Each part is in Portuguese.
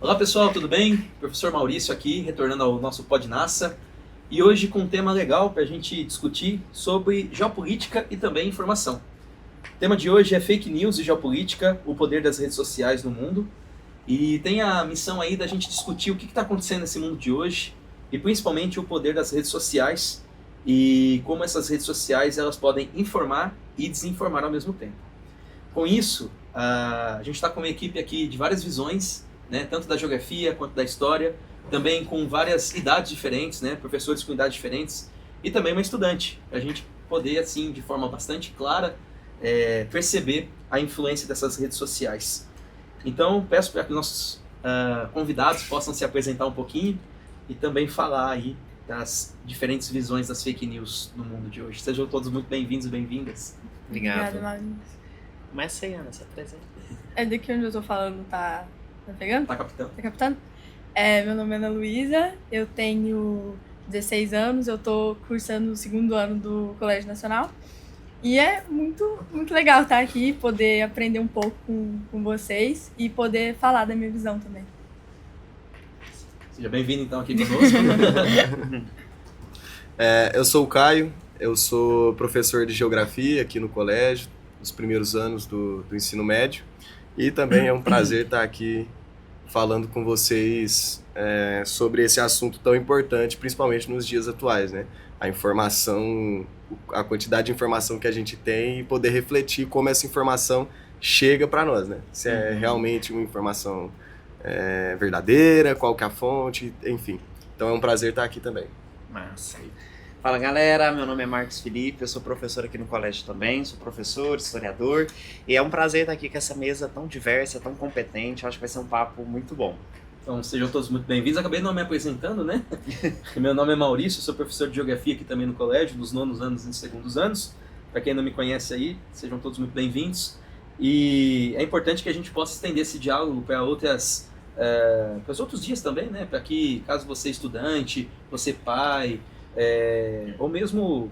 Olá pessoal, tudo bem? Professor Maurício aqui, retornando ao nosso Podnassa. E hoje com um tema legal para a gente discutir sobre geopolítica e também informação. O tema de hoje é fake news e geopolítica, o poder das redes sociais no mundo. E tem a missão aí da gente discutir o que está acontecendo nesse mundo de hoje e principalmente o poder das redes sociais e como essas redes sociais elas podem informar e desinformar ao mesmo tempo. Com isso, a gente está com uma equipe aqui de várias visões, né, tanto da geografia quanto da história, também com várias idades diferentes, né, professores com idades diferentes, e também uma estudante, para a gente poder, assim, de forma bastante clara, perceber a influência dessas redes sociais. Então, peço para que nossos convidados possam se apresentar um pouquinho e também falar aí das diferentes visões das fake news no mundo de hoje. Sejam todos muito bem-vindos e bem-vindas. Obrigado. Obrigada, Maurício. Começa aí, Ana, se apresenta. É daqui onde eu tô falando, tá pegando? Tá, capitão? Tá captando? Meu nome é Ana Luísa, eu tenho 16 anos, eu tô cursando o segundo ano do Colégio Nacional. E é muito, muito legal estar aqui, poder aprender um pouco com vocês e poder falar da minha visão também. Seja bem-vindo então aqui conosco. Eu sou o Caio, eu sou professor de geografia aqui no colégio, nos primeiros anos do ensino médio, e também é um prazer estar aqui falando com vocês sobre esse assunto tão importante, principalmente nos dias atuais, né? A informação, a quantidade de informação que a gente tem e poder refletir como essa informação chega para nós, né? Se é realmente uma informação verdadeira, qual que é a fonte, enfim. Então é um prazer estar aqui também. Massa. Fala galera, meu nome é Marcos Felipe, eu sou professor aqui no colégio também, sou professor, historiador, e é um prazer estar aqui com essa mesa tão diversa, tão competente, eu acho que vai ser um papo muito bom. Então sejam todos muito bem-vindos. Acabei não me apresentando, né? Meu nome é Maurício, sou professor de geografia aqui também no colégio, dos nonos anos e segundos anos. Para quem não me conhece aí, sejam todos muito bem-vindos. E é importante que a gente possa estender esse diálogo para para os outros dias também, né? Para que, caso você é estudante, você pai, ou mesmo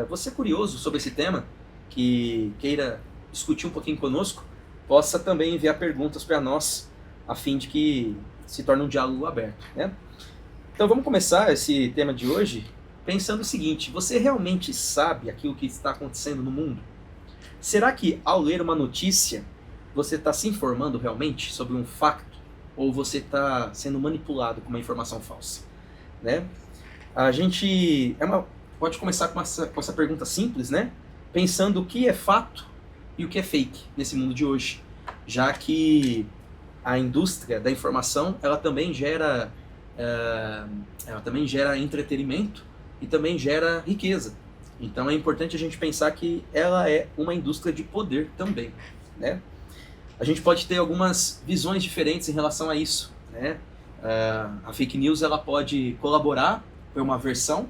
você curioso sobre esse tema, que queira discutir um pouquinho conosco, possa também enviar perguntas para nós, a fim de que se torne um diálogo aberto, né? Então vamos começar esse tema de hoje pensando o seguinte: você realmente sabe aquilo que está acontecendo no mundo? Será que ao ler uma notícia você está se informando realmente sobre um facto ou você está sendo manipulado com uma informação falsa, né? A gente pode começar com essa pergunta simples, né? Pensando o que é fato e o que é fake nesse mundo de hoje, já que a indústria da informação ela também gera entretenimento e também gera riqueza. Então é importante a gente pensar que ela é uma indústria de poder também, né? A gente pode ter algumas visões diferentes em relação a isso, né? A fake news ela pode colaborar para uma versão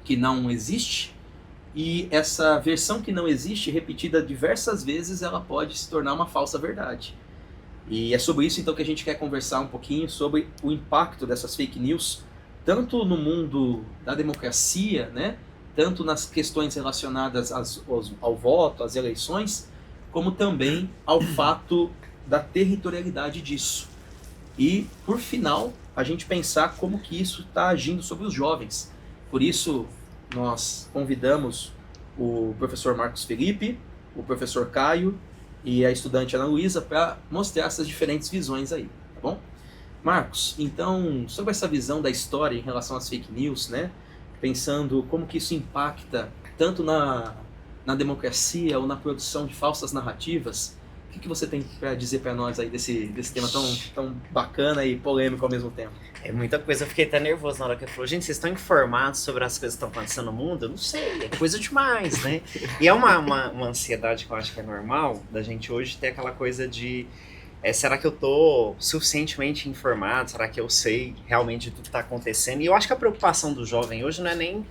que não existe, e essa versão que não existe, repetida diversas vezes, ela pode se tornar uma falsa verdade. E é sobre isso então que a gente quer conversar um pouquinho sobre o impacto dessas fake news, tanto no mundo da democracia, né? Tanto nas questões relacionadas ao voto, às eleições, como também ao fato da territorialidade disso. E, por final, a gente pensar como que isso está agindo sobre os jovens. Por isso, nós convidamos o professor Marcos Felipe, o professor Caio e a estudante Ana Luísa para mostrar essas diferentes visões aí, tá bom? Marcos, então, sobre essa visão da história em relação às fake news, né? Pensando como que isso impacta tanto na democracia ou na produção de falsas narrativas, o que você tem para dizer para nós aí desse tema tão bacana e polêmico ao mesmo tempo? É muita coisa, eu fiquei até nervoso na hora que ele falou, gente, vocês estão informados sobre as coisas que estão acontecendo no mundo? Eu não sei, é coisa demais, né? E é uma ansiedade que eu acho que é normal da gente hoje ter aquela coisa de será que eu tô suficientemente informado? Será que eu sei realmente de tudo que está acontecendo? E eu acho que a preocupação do jovem hoje não é nem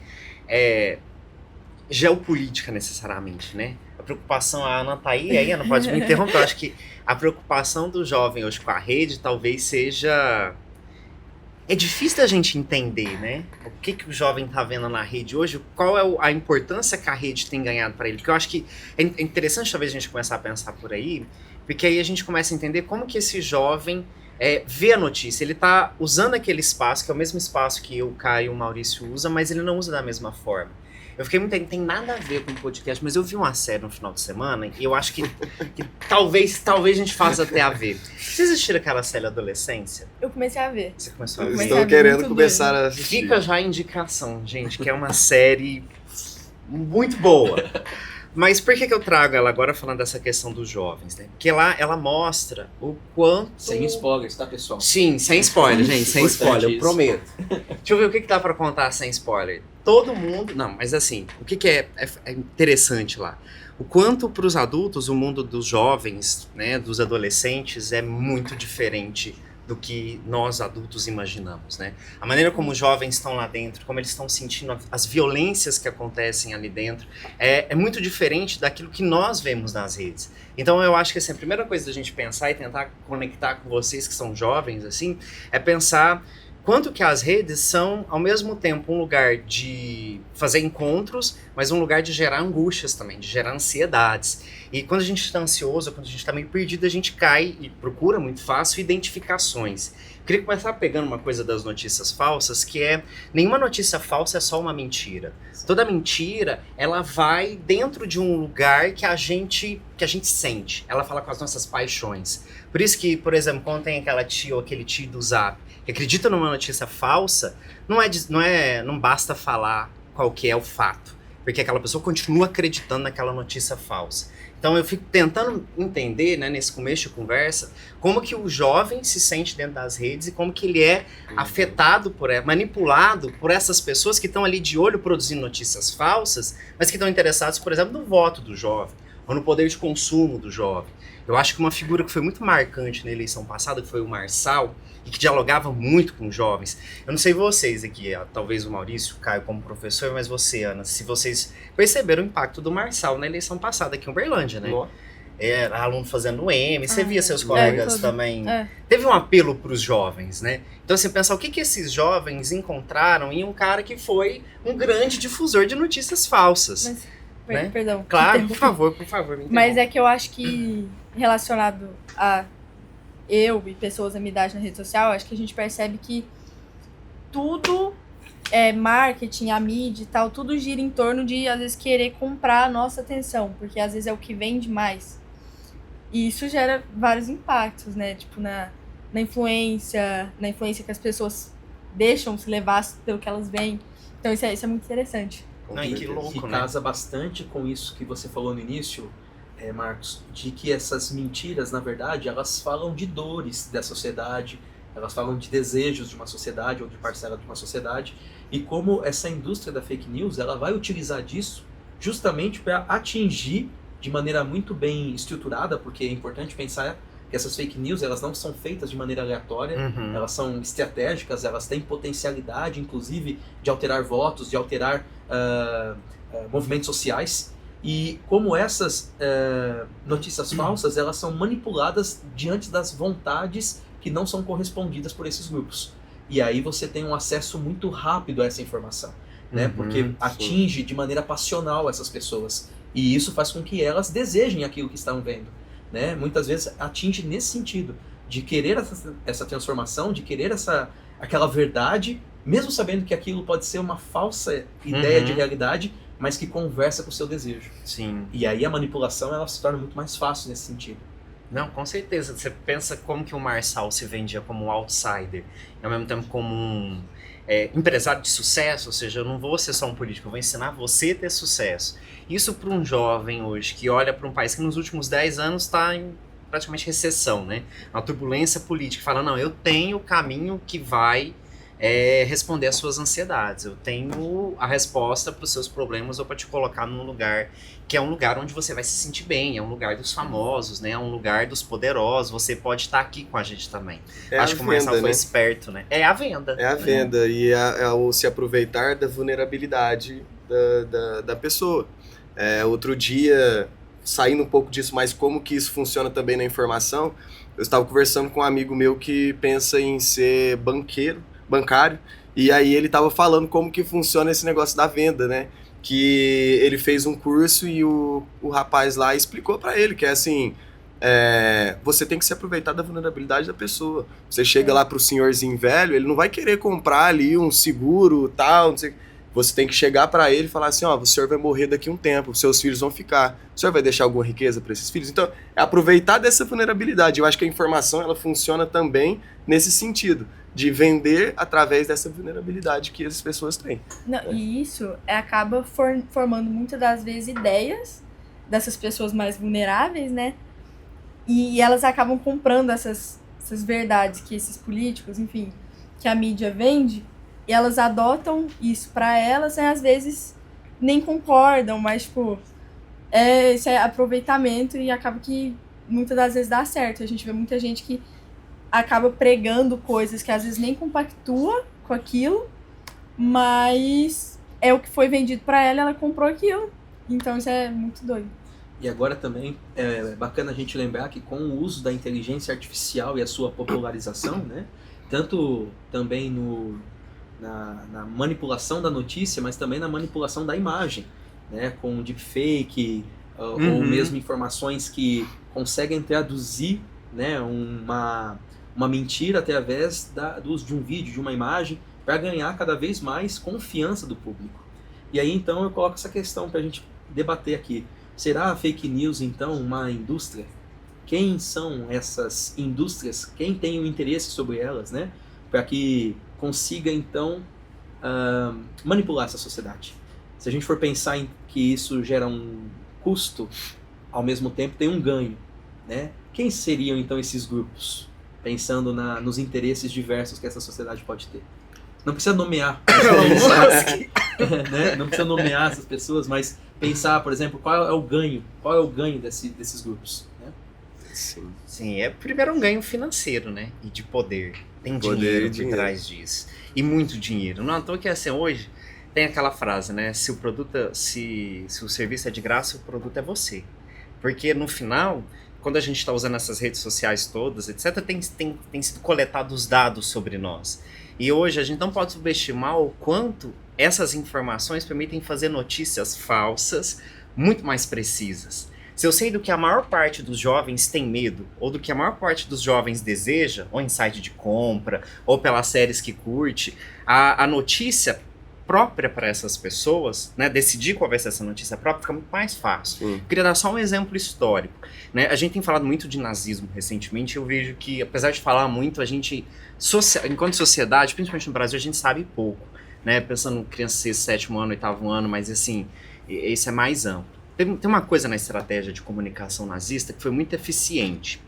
geopolítica necessariamente, né? A preocupação, a Ana tá aí, Ana pode me interromper, eu acho que a preocupação do jovem hoje com a rede talvez seja... É difícil da gente entender, né? O que o jovem tá vendo na rede hoje, qual é a importância que a rede tem ganhado para ele, porque eu acho que é interessante talvez a gente começar a pensar por aí, porque aí a gente começa a entender como que esse jovem ver a notícia. Ele tá usando aquele espaço, que é o mesmo espaço que o Caio e o Maurício usa, mas ele não usa da mesma forma. Eu fiquei muito... Não tem nada a ver com o podcast, mas eu vi uma série no final de semana e eu acho que talvez a gente faça até a ver. Vocês assistiram aquela série Adolescência? Eu comecei a ver. Você começou a Eu ver? Mas estou é querendo muito começar doido. a assistir. Fica já a indicação, gente, que é uma série muito boa. Mas por que eu trago ela agora falando dessa questão dos jovens, né? Porque lá ela mostra o quanto... Sem spoilers, tá, pessoal? Sim, sem spoiler, gente, sem Importante spoiler, eu isso. prometo. Deixa eu ver o que dá pra contar sem spoiler. Todo mundo... Não, mas assim, o que é interessante lá? O quanto pros adultos o mundo dos jovens, né, dos adolescentes é muito diferente do que nós adultos imaginamos, né? A maneira como os jovens estão lá dentro, como eles estão sentindo as violências que acontecem ali dentro, é muito diferente daquilo que nós vemos nas redes. Então eu acho que assim, a primeira coisa da gente pensar e tentar conectar com vocês que são jovens, assim, é pensar quanto que as redes são, ao mesmo tempo, um lugar de fazer encontros, mas um lugar de gerar angústias também, de gerar ansiedades. E quando a gente está ansioso, quando a gente está meio perdido, a gente cai e procura muito fácil identificações. Queria começar pegando uma coisa das notícias falsas, que é, nenhuma notícia falsa é só uma mentira. Toda mentira, ela vai dentro de um lugar que a gente sente. Ela fala com as nossas paixões. Por isso que, por exemplo, quando tem aquela tia ou aquele tio do Zap que acredita numa notícia falsa, não basta falar qual que é o fato, porque aquela pessoa continua acreditando naquela notícia falsa. Então eu fico tentando entender, né, nesse começo de conversa, como que o jovem se sente dentro das redes e como que ele é afetado, manipulado por essas pessoas que estão ali de olho produzindo notícias falsas, mas que estão interessados, por exemplo, no voto do jovem, ou no poder de consumo do jovem. Eu acho que uma figura que foi muito marcante na eleição passada, que foi o Marçal, e que dialogava muito com jovens. Eu não sei vocês aqui, talvez o Maurício, o Caio como professor, mas você, Ana, se vocês perceberam o impacto do Marçal na eleição passada aqui em Uberlândia, né? Era aluno fazendo o M, você via seus colegas também. Teve um apelo para os jovens, né? Então, assim, pensar o que esses jovens encontraram em um cara que foi um grande difusor de notícias falsas. Mas, né? perdão. Claro, por favor, me interrompa. Mas é que eu acho que, relacionado a eu e pessoas da minha idade na rede social, acho que a gente percebe que tudo marketing, a mídia e tal, tudo gira em torno de, às vezes, querer comprar a nossa atenção, porque às vezes é o que vende mais. E isso gera vários impactos, né? Tipo, na influência que as pessoas deixam se levar pelo que elas veem. Então isso é muito interessante. Não, e que louco, que né? casa bastante com isso que você falou no início, Marcos, de que essas mentiras, na verdade, elas falam de dores da sociedade, elas falam de desejos de uma sociedade ou de parcela de uma sociedade, e como essa indústria da fake news, ela vai utilizar disso justamente para atingir de maneira muito bem estruturada, porque é importante pensar que essas fake news, elas não são feitas de maneira aleatória, elas são estratégicas, elas têm potencialidade, inclusive, de alterar votos, de alterar movimentos sociais. E como essas notícias falsas, elas são manipuladas diante das vontades que não são correspondidas por esses grupos. E aí você tem um acesso muito rápido a essa informação, né? Porque atinge de maneira passional essas pessoas. E isso faz com que elas desejem aquilo que estão vendo, né? Muitas vezes atinge nesse sentido, de querer essa transformação, de querer aquela verdade, mesmo sabendo que aquilo pode ser uma falsa ideia de realidade, mas que conversa com o seu desejo. Sim. E aí a manipulação, ela se torna muito mais fácil nesse sentido. Não, com certeza. Você pensa como que o Marçal se vendia como um outsider e ao mesmo tempo como um empresário de sucesso, ou seja, eu não vou ser só um político, eu vou ensinar você a ter sucesso. Isso para um jovem hoje que olha para um país que nos últimos 10 anos está em praticamente recessão, né? Uma turbulência política, fala, não, eu tenho o caminho que vai responder às suas ansiedades, eu tenho a resposta para os seus problemas ou para te colocar num lugar que é um lugar onde você vai se sentir bem, é um lugar dos famosos, né? É um lugar dos poderosos, você pode estar aqui com a gente também. Acho que o Marçal foi esperto, né? É a venda. É a venda e é o se aproveitar da vulnerabilidade da pessoa. Outro dia, saindo um pouco disso, mas como que isso funciona também na informação, eu estava conversando com um amigo meu que pensa em ser bancário, e aí ele estava falando como que funciona esse negócio da venda, né? Que ele fez um curso e o rapaz lá explicou para ele que é assim, você tem que se aproveitar da vulnerabilidade da pessoa. Você chega lá pro senhorzinho velho, ele não vai querer comprar ali um seguro, tal, não sei. Você tem que chegar para ele e falar assim, ó, o senhor vai morrer daqui a um tempo, seus filhos vão ficar. O senhor vai deixar alguma riqueza para esses filhos? Então, é aproveitar dessa vulnerabilidade. Eu acho que a informação, ela funciona também nesse sentido, de vender através dessa vulnerabilidade que as pessoas têm. Não, e isso acaba formando muitas das vezes ideias dessas pessoas mais vulneráveis, né? E elas acabam comprando essas verdades que esses políticos, enfim, que a mídia vende, e elas adotam isso pra elas e às vezes nem concordam, mas, tipo, esse é aproveitamento e acaba que muitas das vezes dá certo. A gente vê muita gente que acaba pregando coisas que às vezes nem compactua com aquilo, mas é o que foi vendido pra ela comprou aquilo. Então isso é muito doido. E agora também é bacana a gente lembrar que com o uso da inteligência artificial e a sua popularização, né, tanto também na manipulação da notícia, mas também na manipulação da imagem, né, com deepfake, ou mesmo informações que conseguem traduzir, né, uma mentira através do uso de um vídeo, de uma imagem, para ganhar cada vez mais confiança do público. E aí então eu coloco essa questão para a gente debater aqui. Será a fake news então uma indústria? Quem são essas indústrias? Quem tem o interesse sobre elas, né? Para que consiga então manipular essa sociedade. Se a gente for pensar em que isso gera um custo, ao mesmo tempo tem um ganho, né? Quem seriam então esses grupos? Pensando nos interesses diversos que essa sociedade pode ter. Não precisa nomear, né? Não precisa nomear essas pessoas, mas pensar, por exemplo, qual é o ganho desses grupos, né? Sim, primeiro um ganho financeiro, né? E de poder. Tem dinheiro por trás disso. E muito dinheiro. Não é à toa que assim, hoje tem aquela frase, né? Se o serviço é de graça, o produto é você. Porque no final, quando a gente está usando essas redes sociais todas, etc., tem sido coletados dados sobre nós. E hoje a gente não pode subestimar o quanto essas informações permitem fazer notícias falsas muito mais precisas. Se eu sei do que a maior parte dos jovens tem medo, ou do que a maior parte dos jovens deseja, ou em site de compra, ou pelas séries que curte, a notícia própria para essas pessoas, né, decidir qual vai ser essa notícia própria, fica muito mais fácil. Queria dar só um exemplo histórico. Né? A gente tem falado muito de nazismo recentemente, eu vejo que, apesar de falar muito, a gente, enquanto sociedade, principalmente no Brasil, a gente sabe pouco. Né? Pensando em crianças de 7º ano, 8º ano, mas assim, esse é mais amplo. Tem uma coisa na estratégia de comunicação nazista que foi muito eficiente.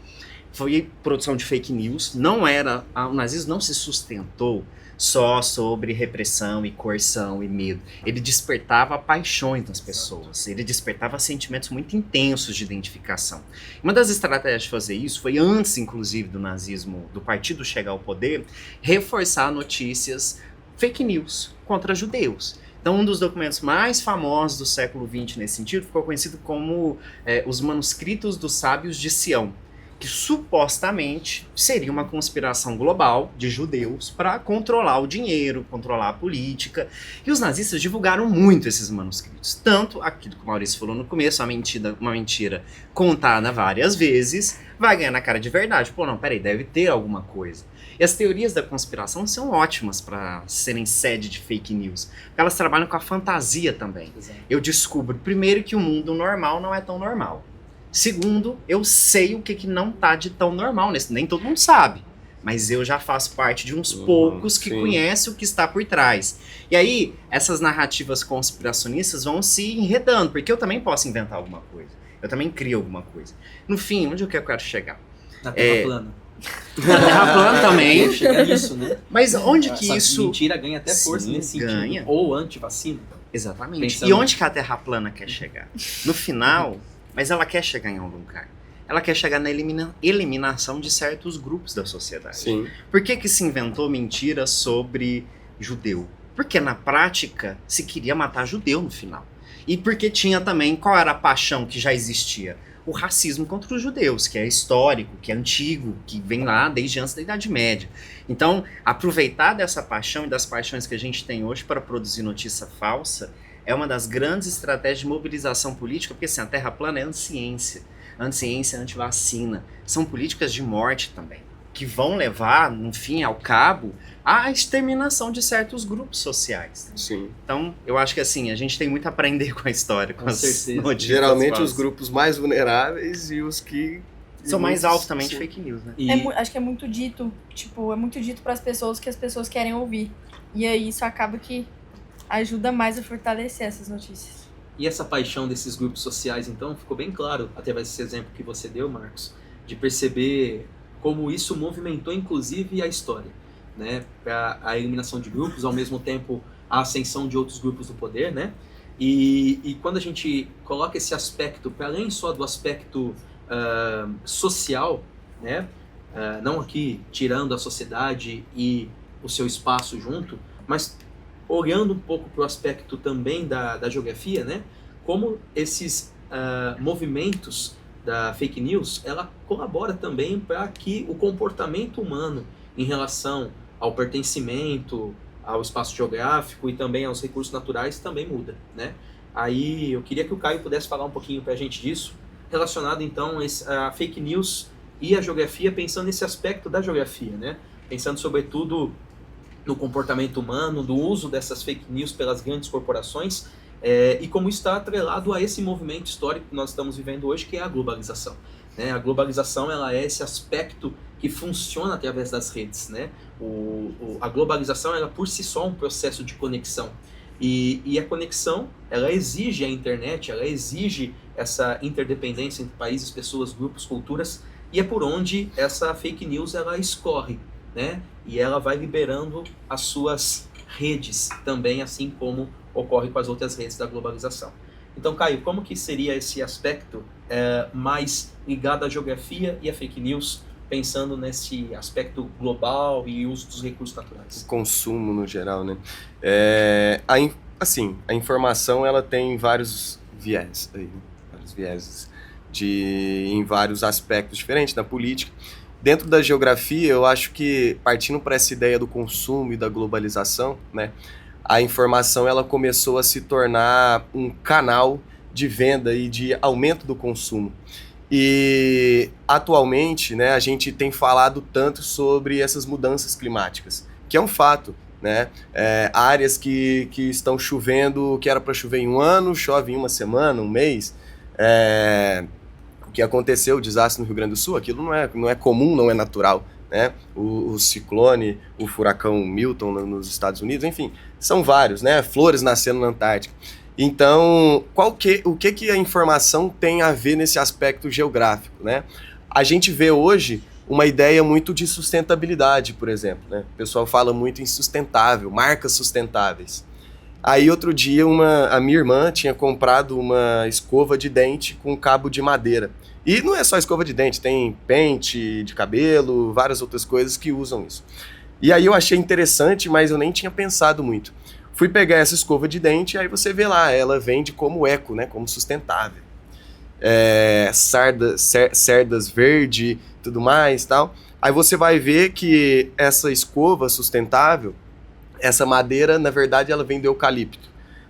Foi produção de fake news. O nazismo não se sustentou só sobre repressão e coerção e medo. Ele despertava paixões nas pessoas. Ele despertava sentimentos muito intensos de identificação. Uma das estratégias de fazer isso foi antes, inclusive, do nazismo, do partido chegar ao poder, reforçar notícias fake news contra judeus. Então, um dos documentos mais famosos do século XX nesse sentido ficou conhecido como os manuscritos dos sábios de Sião, que supostamente seria uma conspiração global de judeus para controlar o dinheiro, controlar a política. E os nazistas divulgaram muito esses manuscritos. Tanto aquilo que o Maurício falou no começo, uma mentira contada várias vezes, vai ganhar na cara de verdade. Pô, não, peraí, deve ter alguma coisa. E as teorias da conspiração são ótimas para serem sede de fake news. Porque elas trabalham com a fantasia também. Exato. Eu descubro, primeiro, que o mundo normal não é tão normal. Segundo, eu sei o que não tá de tão normal nesse. Nem todo mundo sabe. Mas eu já faço parte de uns poucos que conhecem o que está por trás. E aí, essas narrativas conspiracionistas vão se enredando. Porque eu também posso inventar alguma coisa. Eu também crio alguma coisa. No fim, onde eu quero chegar? Na Terra plana. Na Terra plana também. Chegar nisso, né? Mas onde que essa isso... mentira ganha até força nesse sentido. Ou anti-vacina. Exatamente. Pensando... E onde que a Terra plana quer chegar? No final... Mas ela quer chegar em algum lugar. Ela quer chegar na eliminação de certos grupos da sociedade. Sim. Por que se inventou mentira sobre judeu? Porque na prática se queria matar judeu no final. E porque tinha também, qual era a paixão que já existia? O racismo contra os judeus, que é histórico, que é antigo, que vem lá desde antes da Idade Média. Então, aproveitar dessa paixão e das paixões que a gente tem hoje para produzir notícia falsa é uma das grandes estratégias de mobilização política, porque assim, a Terra plana é ciência. anti-ciência, anti-vacina. São políticas de morte também, que vão levar, no fim, ao cabo, à exterminação de certos grupos sociais. Sim. Então, eu acho que assim, a gente tem muito a aprender com a história, com as certeza. notícias Geralmente falsas. os grupos mais vulneráveis e os que... São mais alvos também de Sim. fake news, né? E, Acho que é muito dito, tipo, é muito dito para as pessoas que as pessoas querem ouvir. E aí isso acaba que ajuda mais a fortalecer essas notícias. e essa paixão desses grupos sociais, então, ficou bem claro, através desse exemplo que você deu, Marcos, de perceber como isso movimentou, inclusive, a história, né? Para a eliminação de grupos, ao mesmo tempo, a ascensão de outros grupos do poder, né? E quando a gente coloca esse aspecto, para além só do aspecto social, né? Não aqui tirando a sociedade e o seu espaço junto, mas olhando um pouco para o aspecto também da geografia, né? Como esses movimentos da fake news, ela colabora também para que o comportamento humano em relação ao pertencimento, ao espaço geográfico e também aos recursos naturais também muda, né? Aí eu queria que o Caio pudesse falar um pouquinho para a gente disso, relacionado então a fake news e a geografia, pensando nesse aspecto da geografia, né? Pensando sobretudo no comportamento humano, do uso dessas fake news pelas grandes corporações, e como está atrelado a esse movimento histórico que nós estamos vivendo hoje, que é a globalização, né? A globalização, ela é esse aspecto que funciona através das redes, né? A globalização, ela por si só é um processo de conexão. E a conexão, ela exige a internet, ela exige essa interdependência entre países, pessoas, grupos, culturas, e é por onde essa fake news ela escorre, né? E ela vai liberando as suas redes também, assim como ocorre com as outras redes da globalização. Então, Caio, como que seria esse aspecto mais ligado à geografia e à fake news, pensando nesse aspecto global e uso dos recursos naturais? Consumo no geral, né? A informação ela tem vários viés aí, né? Vários vieses em vários aspectos diferentes na política. Dentro da geografia, eu acho que, partindo para essa ideia do consumo e da globalização, né, a informação ela começou a se tornar um canal de venda e de aumento do consumo. E, atualmente, né, a gente tem falado tanto sobre essas mudanças climáticas, que é um fato, né? Áreas que estão chovendo, que era para chover em um ano, chove em uma semana, um mês. O que aconteceu, o desastre no Rio Grande do Sul, aquilo não é comum, não é natural, né? O ciclone, o furacão Milton nos Estados Unidos, enfim, são vários, né? Flores nascendo na Antártica. Então, o que a informação tem a ver nesse aspecto geográfico, né? A gente vê hoje uma ideia muito de sustentabilidade, por exemplo, né? O pessoal fala muito em sustentável, marcas sustentáveis. Aí outro dia a minha irmã tinha comprado uma escova de dente com cabo de madeira. E não é só escova de dente, tem pente de cabelo, várias outras coisas que usam isso. E aí eu achei interessante, mas eu nem tinha pensado muito. Fui pegar essa escova de dente, aí você vê lá, ela vende como eco, né, como sustentável. Cerdas verde, tudo mais, tal. Aí você vai ver que essa escova sustentável, essa madeira, na verdade, ela vem do eucalipto.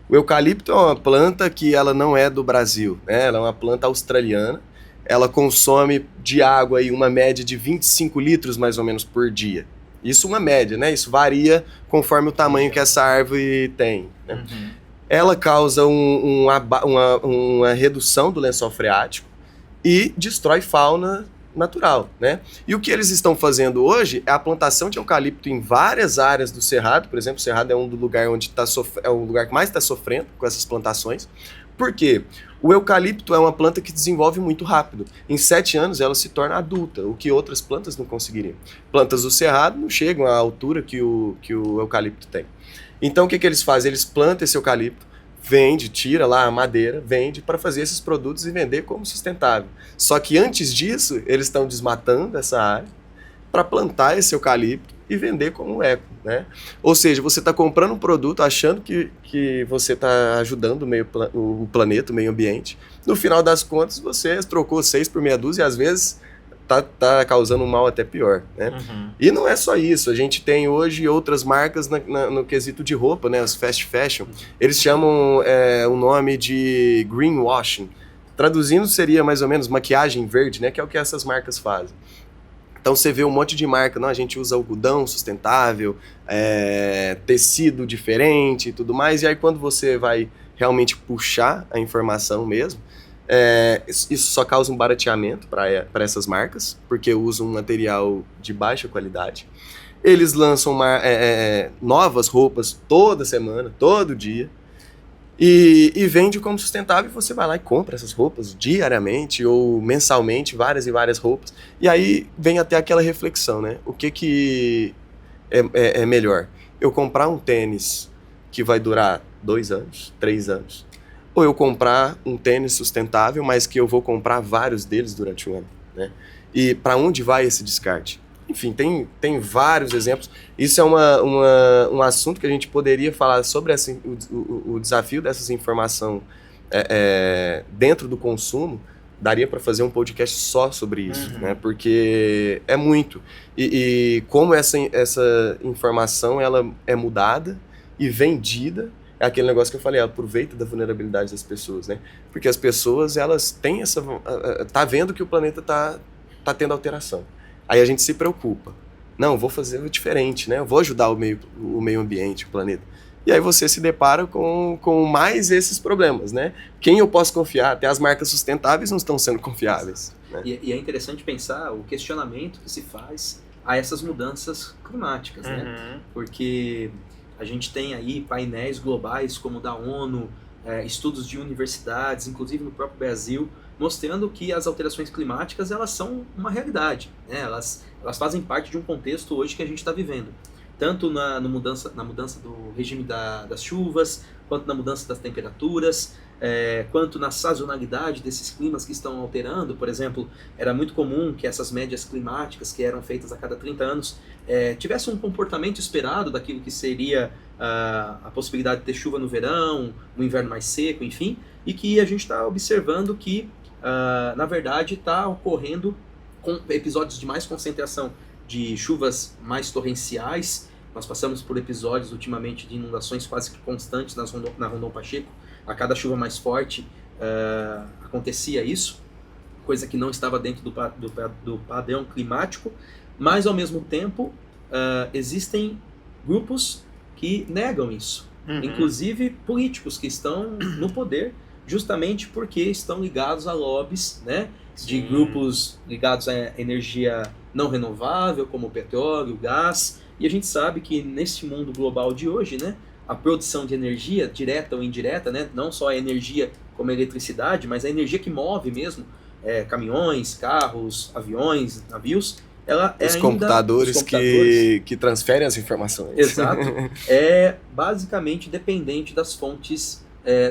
O eucalipto é uma planta que ela não é do Brasil, né? Ela é uma planta australiana. Ela consome de água aí uma média de 25 litros, mais ou menos, por dia. Isso uma média, né? Isso varia conforme o tamanho que essa árvore tem, né? Uhum. Ela causa uma redução do lençol freático e destrói fauna natural, né? E o que eles estão fazendo hoje é a plantação de eucalipto em várias áreas do Cerrado. Por exemplo, o Cerrado é um lugar é o lugar que mais está sofrendo com essas plantações. Por quê? O eucalipto é uma planta que desenvolve muito rápido. Em 7 anos ela se torna adulta, o que outras plantas não conseguiriam. Plantas do Cerrado não chegam à altura que o eucalipto tem. Então o que eles fazem? Eles plantam esse eucalipto, vende, tira lá a madeira, vende para fazer esses produtos e vender como sustentável. Só que antes disso, eles estão desmatando essa área para plantar esse eucalipto e vender como eco, né? Ou seja, você está comprando um produto achando que você está ajudando o planeta, o meio ambiente. No final das contas, você trocou 6 por meia dúzia e às vezes tá causando um mal até pior, né? Uhum. E não é só isso, a gente tem hoje outras marcas no quesito de roupa, né? Os fast fashion, eles chamam o nome de greenwashing. Traduzindo, seria mais ou menos maquiagem verde, né? Que é o que essas marcas fazem. Então você vê um monte de marca, não, a gente usa algodão sustentável, tecido diferente e tudo mais, e aí quando você vai realmente puxar a informação mesmo, isso só causa um barateamento para essas marcas, porque usam um material de baixa qualidade. Eles lançam novas roupas toda semana, todo dia, e vende como sustentável, e você vai lá e compra essas roupas diariamente ou mensalmente, várias e várias roupas. E aí vem até aquela reflexão, né? O que é melhor? Eu comprar um tênis que vai durar 2 anos, 3 anos, ou eu comprar um tênis sustentável, mas que eu vou comprar vários deles durante o ano, né? E para onde vai esse descarte? Enfim, tem vários exemplos. Isso é um assunto que a gente poderia falar sobre o desafio dessas informações dentro do consumo. Daria para fazer um podcast só sobre isso, né? Porque é muito. E como essa informação ela é mudada e vendida, é aquele negócio que eu falei, aproveita da vulnerabilidade das pessoas, né? Porque as pessoas, elas têm tá vendo que o planeta tá tendo alteração. Aí a gente se preocupa. Não, vou fazer diferente, né? Eu vou ajudar o meio ambiente, o planeta. E aí você se depara com mais esses problemas, né? Quem eu posso confiar? Até as marcas sustentáveis não estão sendo confiáveis. Né? E é interessante pensar o questionamento que se faz a essas mudanças climáticas, né? Porque a gente tem aí painéis globais como o da ONU, estudos de universidades, inclusive no próprio Brasil, mostrando que as alterações climáticas elas são uma realidade, né? Elas fazem parte de um contexto hoje que a gente está vivendo, tanto na mudança do regime das chuvas, quanto na mudança das temperaturas, quanto na sazonalidade desses climas que estão alterando. Por exemplo, era muito comum que essas médias climáticas, que eram feitas a cada 30 anos, tivessem um comportamento esperado daquilo que seria a possibilidade de ter chuva no verão, um inverno mais seco, enfim, e que a gente está observando que na verdade está ocorrendo com episódios de mais concentração de chuvas mais torrenciais. Nós passamos por episódios ultimamente de inundações quase que constantes na Rondon Pacheco. A cada chuva mais forte acontecia isso, coisa que não estava dentro do padrão climático, mas ao mesmo tempo existem grupos que negam isso, inclusive políticos que estão no poder, justamente porque estão ligados a lobbies, né, de grupos ligados à energia não renovável, como o petróleo, o gás. E a gente sabe que nesse mundo global de hoje, né, a produção de energia, direta ou indireta, né, não só a energia como a eletricidade, mas a energia que move mesmo, caminhões, carros, aviões, navios, ela os computadores que transferem as informações. Exato. É basicamente dependente das fontes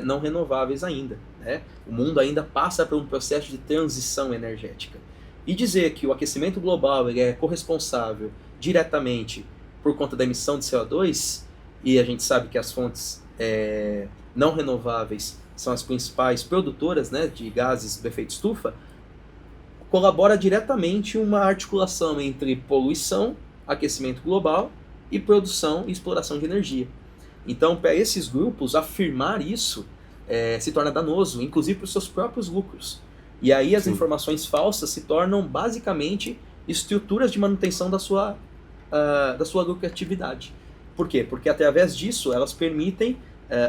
não renováveis ainda, né? O mundo ainda passa por um processo de transição energética. E dizer que o aquecimento global ele é corresponsável diretamente por conta da emissão de CO2, e a gente sabe que as fontes não renováveis são as principais produtoras, né, de gases do efeito estufa, colabora diretamente uma articulação entre poluição, aquecimento global e produção e exploração de energia. Então, para esses grupos, afirmar isso se torna danoso, inclusive para os seus próprios lucros. E aí as informações falsas se tornam basicamente estruturas de manutenção da sua lucratividade. Por quê? Porque através disso elas permitem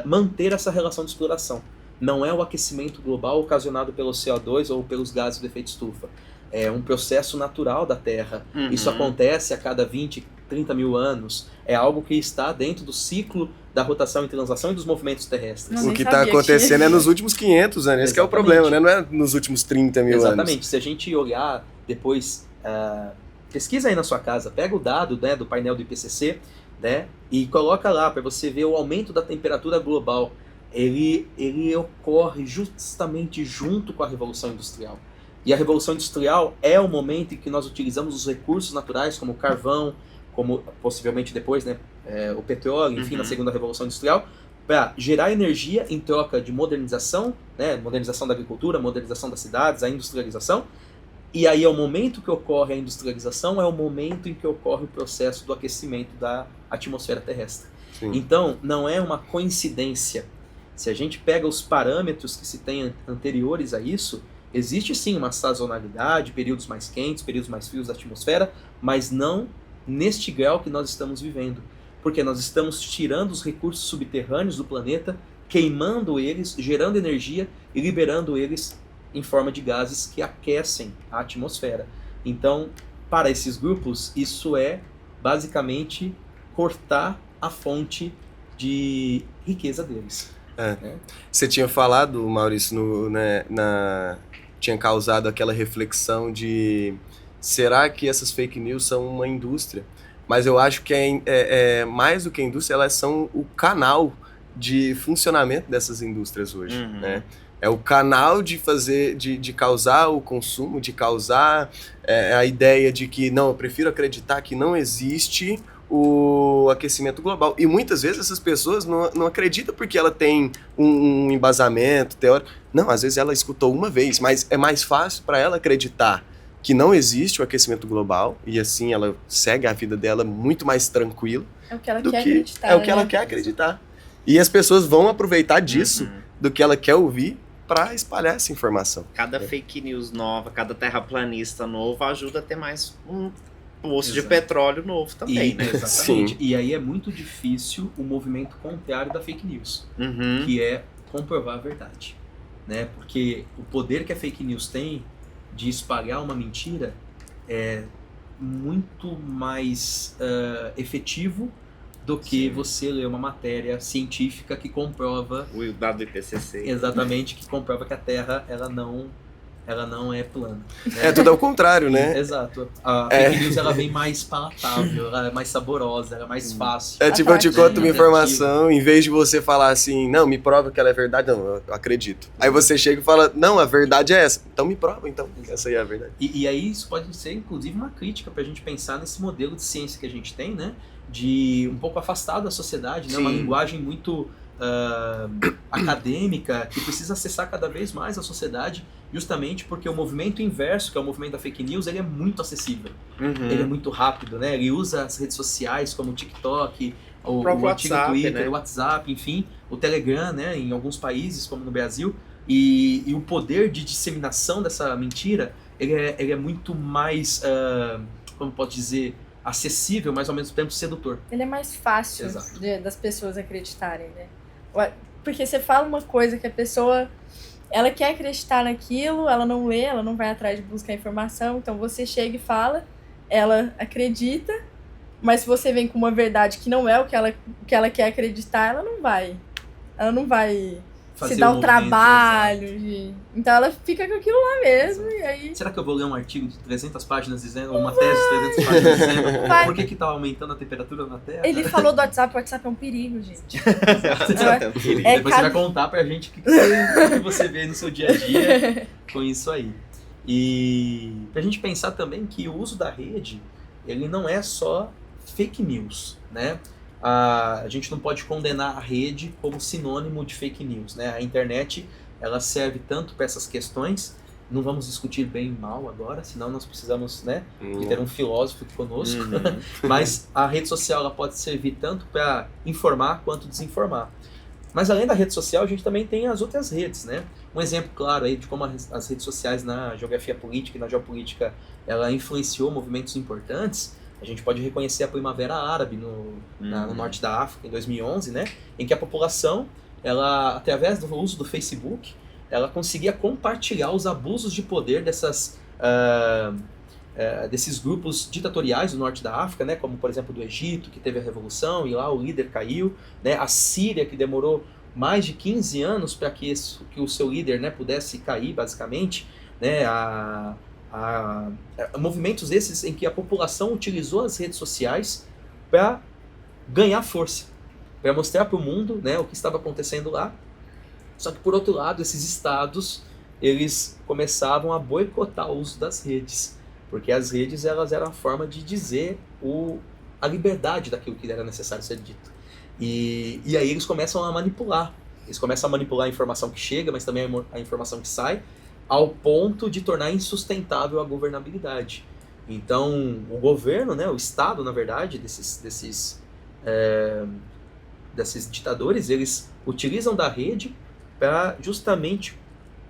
manter essa relação de exploração. Não é o aquecimento global ocasionado pelo CO2 ou pelos gases do efeito estufa. É um processo natural da Terra. Isso acontece a cada 20, 30 mil anos. É algo que está dentro do ciclo da rotação e translação e dos movimentos terrestres. O que está acontecendo é nos últimos 500 anos. Esse que é o problema, né? Não é nos últimos 30 mil anos. Exatamente. Se a gente olhar depois, pesquisa aí na sua casa, pega o dado, né, do painel do IPCC, né, e coloca lá para você ver o aumento da temperatura global. Ele ocorre justamente junto com a Revolução Industrial. E a Revolução Industrial é o momento em que nós utilizamos os recursos naturais, como o carvão, como possivelmente depois, né, o petróleo, enfim, na segunda Revolução Industrial, para gerar energia em troca de modernização, né, modernização da agricultura, modernização das cidades, a industrialização. E aí é o momento que ocorre a industrialização, é o momento em que ocorre o processo do aquecimento da atmosfera terrestre. Sim. Então, não é uma coincidência Se a gente pega os parâmetros que se tem anteriores a isso, existe sim uma sazonalidade, períodos mais quentes, períodos mais frios da atmosfera, mas não neste grau que nós estamos vivendo. Porque nós estamos tirando os recursos subterrâneos do planeta, queimando eles, gerando energia e liberando eles em forma de gases que aquecem a atmosfera. Então, para esses grupos, isso é basicamente cortar a fonte de riqueza deles. Você tinha falado, Maurício, tinha causado aquela reflexão de será que essas fake news são uma indústria? Mas eu acho que é mais do que a indústria, elas são o canal de funcionamento dessas indústrias hoje, né? É o canal de causar o consumo, de causar a ideia de que, não, eu prefiro acreditar que não existe o aquecimento global. E muitas vezes essas pessoas não acreditam porque ela tem um embasamento teórico. Não, às vezes ela escutou uma vez, mas é mais fácil para ela acreditar que não existe o aquecimento global e assim ela segue a vida dela muito mais tranquila. É o que ela quer acreditar. É o que ela quer acreditar. E as pessoas vão aproveitar disso, do que ela quer ouvir, para espalhar essa informação. Cada fake news nova, cada terraplanista novo ajuda a ter mais poço de petróleo novo também, né? Exatamente. Sim. E aí é muito difícil o movimento contrário da fake news, que é comprovar a verdade, né? Porque o poder que a fake news tem de espalhar uma mentira é muito mais efetivo do que você ler uma matéria científica que comprova... O dado do IPCC. Exatamente, que comprova que a Terra ela não é plana. Né? É tudo ao contrário, né? Exato. A fake news ela vem mais palatável, ela é mais saborosa, ela é mais fácil. É tipo, eu te conto uma informação, em vez de você falar assim, não, me prova que ela é verdade, não, eu acredito. Aí você chega e fala, não, a verdade é essa. Então me prova, então, essa aí é a verdade. E aí isso pode ser, inclusive, uma crítica pra gente pensar nesse modelo de ciência que a gente tem, né? De um pouco afastado da sociedade, né? Uma linguagem muito acadêmica, que precisa acessar cada vez mais a sociedade, justamente porque o movimento inverso, que é o movimento da fake news, ele é muito acessível. Ele é muito rápido, né? Ele usa as redes sociais como o TikTok, o antigo Twitter, né? O WhatsApp, enfim, o Telegram, né? Em alguns países, como no Brasil, e o poder de disseminação dessa mentira, ele é muito mais, como pode dizer, acessível, mas ao mesmo tempo sedutor. Ele é mais fácil das pessoas acreditarem, né? Porque você fala uma coisa que a pessoa, ela quer acreditar naquilo, ela não lê, ela não vai atrás de buscar informação, então você chega e fala, ela acredita, mas se você vem com uma verdade que não é o que ela quer acreditar, ela não vai se dar o trabalho. Então ela fica com aquilo lá mesmo. E aí... Será que eu vou ler um artigo de 300 páginas dizendo, uma tese de 300 páginas dizendo por que tá aumentando a temperatura na Terra? Ele falou do WhatsApp, o WhatsApp é um perigo, gente. Depois você vai contar pra gente o que você vê no seu dia a dia com isso aí. E pra gente pensar também que o uso da rede, ele não é só fake news, né? A gente não pode condenar a rede como sinônimo de fake news, né? A internet, ela serve tanto para essas questões, não vamos discutir bem e mal agora, senão nós precisamos, né, de ter um filósofo conosco, mas a rede social ela pode servir tanto para informar quanto desinformar. Mas além da rede social, a gente também tem as outras redes, né? Um exemplo claro aí de como as redes sociais na geografia política e na geopolítica, ela influenciou movimentos importantes. A gente pode reconhecer a Primavera Árabe no norte da África, em 2011, né? Em que a população, ela, através do uso do Facebook, ela conseguia compartilhar os abusos de poder desses grupos ditatoriais do norte da África, né? Como, por exemplo, do Egito, que teve a revolução e lá o líder caiu, né? A Síria, que demorou mais de 15 anos para que o seu líder, né, pudesse cair, basicamente, né? Movimentos esses em que a população utilizou as redes sociais para ganhar força, para mostrar para o mundo, né, o que estava acontecendo lá. Só que, por outro lado, esses estados, eles começavam a boicotar o uso das redes, porque as redes elas eram a forma de dizer a liberdade daquilo que era necessário ser dito. E aí eles começam a manipular. Eles começam a manipular a informação que chega, mas também a informação que sai, ao ponto de tornar insustentável a governabilidade. Então, o governo, né, o Estado, na verdade, desses ditadores, eles utilizam da rede para justamente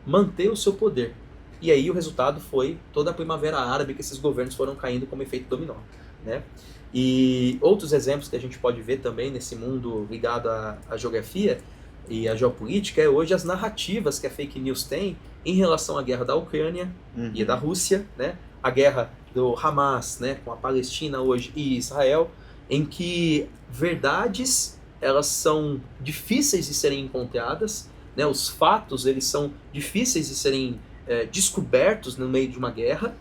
manter o seu poder. E aí o resultado foi toda a Primavera Árabe, que esses governos foram caindo como efeito dominó, né? E outros exemplos que a gente pode ver também nesse mundo ligado à geografia e à geopolítica é hoje as narrativas que a fake news tem em relação à guerra da Ucrânia e da Rússia, né? A guerra do Hamas, né, com a Palestina hoje e Israel, em que verdades elas são difíceis de serem encontradas, né? Os fatos eles são difíceis de serem descobertos no meio de uma guerra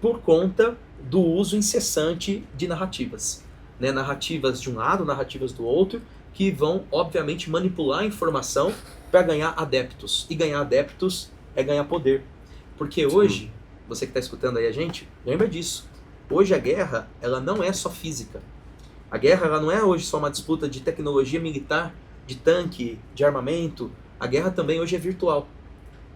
por conta do uso incessante de narrativas, né? Narrativas de um lado, narrativas do outro, que vão obviamente manipular a informação para ganhar adeptos, e ganhar adeptos é ganhar poder, porque hoje, você que está escutando aí a gente, lembra disso, hoje a guerra ela não é só física, a guerra ela não é hoje só uma disputa de tecnologia militar, de tanque, de armamento, a guerra também hoje é virtual.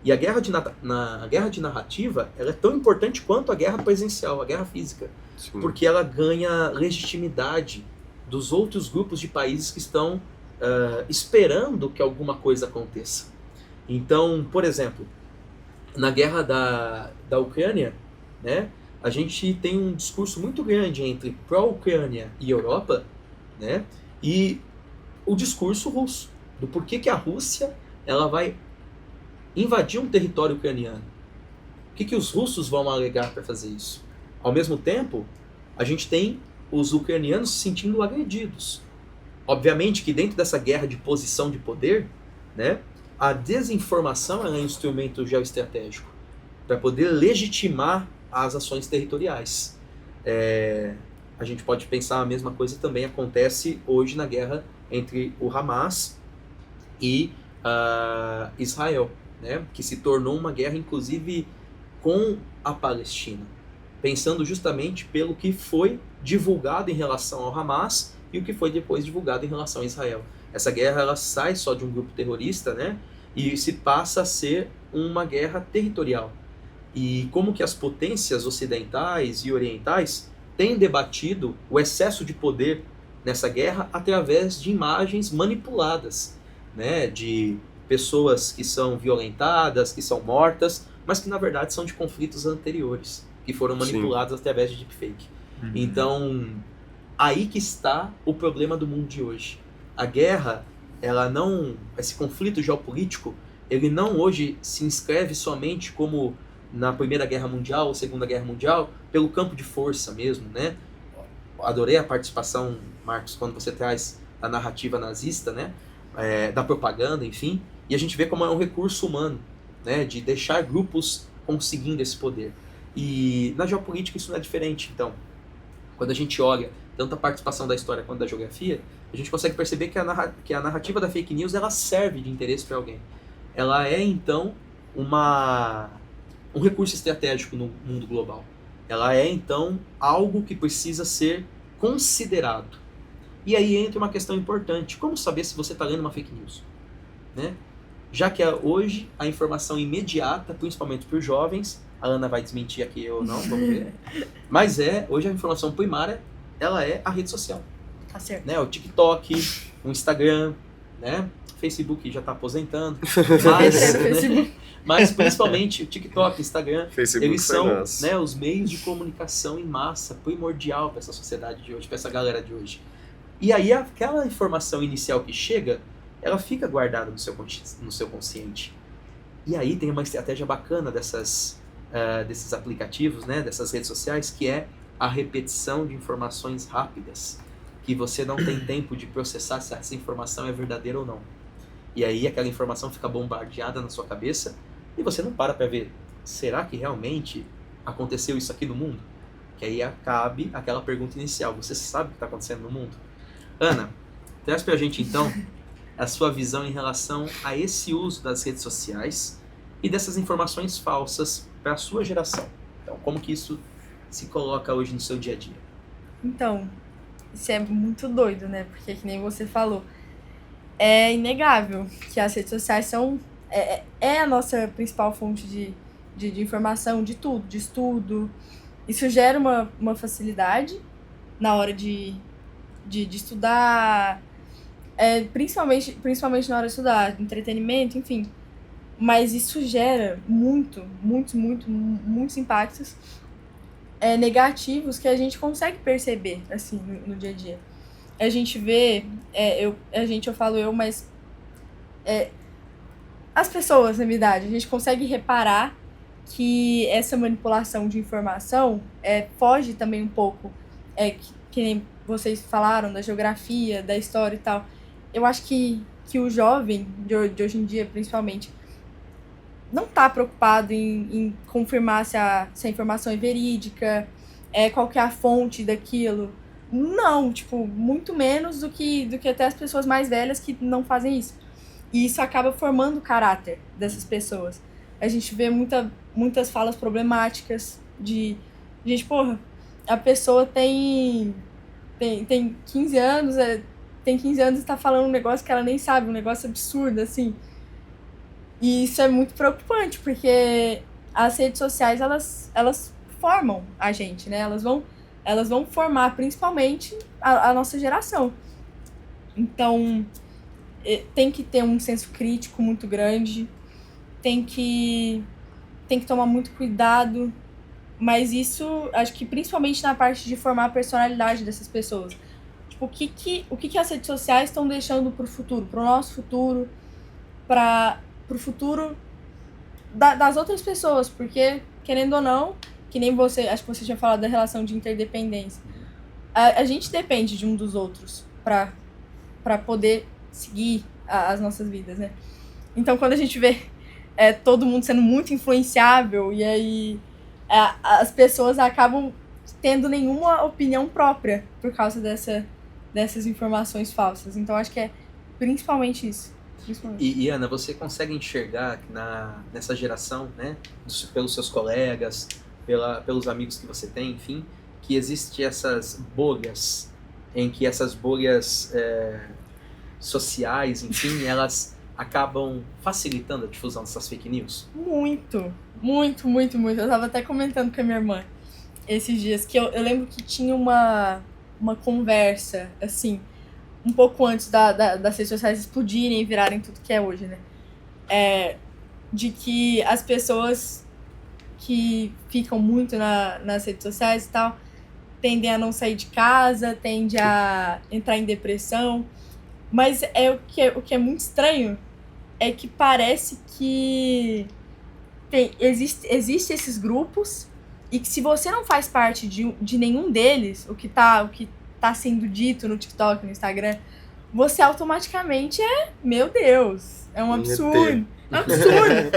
E a guerra a guerra de narrativa ela é tão importante quanto a guerra presencial, a guerra física. Sim. Porque ela ganha legitimidade dos outros grupos de países que estão esperando que alguma coisa aconteça. Então, por exemplo, na guerra da Ucrânia, né, a gente tem um discurso muito grande entre pró-Ucrânia e Europa, né, e o discurso russo, do porquê que a Rússia ela vai invadir um território ucraniano. O que os russos vão alegar para fazer isso? Ao mesmo tempo, a gente tem os ucranianos se sentindo agredidos. Obviamente que dentro dessa guerra de posição de poder, né, a desinformação é um instrumento geoestratégico para poder legitimar as ações territoriais. A gente pode pensar a mesma coisa também acontece hoje na guerra entre o Hamas e Israel, né, que se tornou uma guerra, inclusive, com a Palestina, pensando justamente pelo que foi divulgado em relação ao Hamas e o que foi depois divulgado em relação a Israel. Essa guerra ela sai só de um grupo terrorista, né, e se passa a ser uma guerra territorial. E como que as potências ocidentais e orientais têm debatido o excesso de poder nessa guerra através de imagens manipuladas, né, de pessoas que são violentadas, que são mortas, mas que na verdade são de conflitos anteriores, que foram manipulados através de deepfake. Então, aí que está o problema do mundo de hoje. A guerra, esse conflito geopolítico, ele não hoje se inscreve somente como na Primeira Guerra Mundial ou Segunda Guerra Mundial, pelo campo de força mesmo, né? Adorei a participação, Marcos, quando você traz a narrativa nazista, né? Da propaganda, enfim, e a gente vê como é um recurso humano, né, de deixar grupos conseguindo esse poder. E na geopolítica isso não é diferente. Então, quando a gente olha tanto a participação da história quanto da geografia, a gente consegue perceber que a narrativa da fake news ela serve de interesse para alguém. Ela é, então, um recurso estratégico no mundo global. Ela é, então, algo que precisa ser considerado. E aí entra uma questão importante. Como saber se você está lendo uma fake news? Né? Já que hoje a informação imediata, principalmente para os jovens, a Ana vai desmentir aqui ou não, vamos ver. Mas hoje a informação primária, ela é a rede social. Tá certo. Né? O TikTok, o Instagram, né? O Facebook já está aposentando. Mas principalmente o TikTok, o Instagram, Facebook eles são, né, os meios de comunicação em massa primordial para essa sociedade de hoje, para essa galera de hoje. E aí aquela informação inicial que chega, ela fica guardada no seu consciente. E aí tem uma estratégia bacana desses aplicativos, né, dessas redes sociais, que é a repetição de informações rápidas, que você não tem tempo de processar se essa informação é verdadeira ou não. E aí aquela informação fica bombardeada na sua cabeça e você não para ver, será que realmente aconteceu isso aqui no mundo? Que aí cabe aquela pergunta inicial, você sabe o que está acontecendo no mundo? Ana, traz pra gente então a sua visão em relação a esse uso das redes sociais e dessas informações falsas para a sua geração. Então, como que isso se coloca hoje no seu dia a dia? Então, isso é muito doido, né? Porque, que nem você falou, é inegável que as redes sociais são a nossa principal fonte de informação, de tudo, de estudo. Isso gera uma facilidade na hora de estudar, principalmente na hora de estudar, entretenimento, enfim. Mas isso gera muitos impactos negativos que a gente consegue perceber, assim, no dia a dia. A gente vê, mas as pessoas na minha idade, a gente consegue reparar que essa manipulação de informação foge também um pouco, que nem vocês falaram, da geografia, da história e tal. Eu acho que o jovem, de hoje em dia, principalmente, não está preocupado em confirmar se a informação é verídica, qual que é a fonte daquilo. Não, tipo, muito menos do que até as pessoas mais velhas que não fazem isso. E isso acaba formando o caráter dessas pessoas. A gente vê muitas falas problemáticas de... Gente, porra, a pessoa tem 15 anos, tem 15 anos e está falando um negócio que ela nem sabe, um negócio absurdo, assim. E isso é muito preocupante, porque as redes sociais, elas formam a gente, né? Elas vão formar, principalmente, a nossa geração. Então, tem que ter um senso crítico muito grande, tem que tomar muito cuidado, mas isso, acho que principalmente na parte de formar a personalidade dessas pessoas. Tipo, o que as redes sociais estão deixando pro futuro, pro nosso futuro, pro futuro das outras pessoas, porque, querendo ou não, que nem você, acho que você tinha falado da relação de interdependência, a gente depende de um dos outros para poder seguir as nossas vidas, né? Então, quando a gente vê todo mundo sendo muito influenciável, e aí as pessoas acabam tendo nenhuma opinião própria por causa dessas informações falsas. Então, acho que é principalmente isso. E Ana, você consegue enxergar nessa geração, né, pelos seus colegas, pelos amigos que você tem, enfim, que existem essas bolhas, em que essas bolhas sociais, enfim, elas acabam facilitando a difusão dessas fake news? Muito. Eu tava até comentando com a minha irmã esses dias, que eu lembro que tinha uma conversa, assim, um pouco antes das redes sociais explodirem e virarem tudo que é hoje, né? De que as pessoas que ficam muito nas redes sociais e tal tendem a não sair de casa, tendem a entrar em depressão. Mas o que é muito estranho é que parece que existe esses grupos e que se você não faz parte de nenhum deles, o que tá sendo dito no TikTok, no Instagram, você automaticamente meu Deus, é um absurdo. É um absurdo.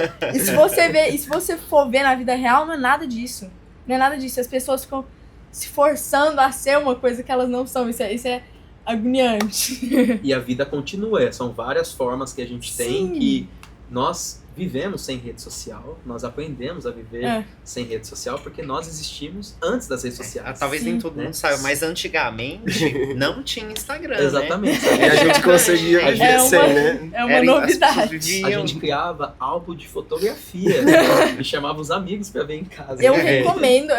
E se você for ver na vida real, não é nada disso. Não é nada disso. As pessoas ficam se forçando a ser uma coisa que elas não são. Isso é agoniante. E a vida continua. São várias formas que a gente tem que nós vivemos sem rede social, nós aprendemos a viver sem rede social porque nós existimos antes das redes sociais. Talvez nem todo mundo saiba, mas antigamente não tinha Instagram, exatamente. Né? E a gente conseguia viver sem, né? É uma novidade. A gente criava álbum de fotografia e chamava os amigos pra ver em casa. Eu recomendo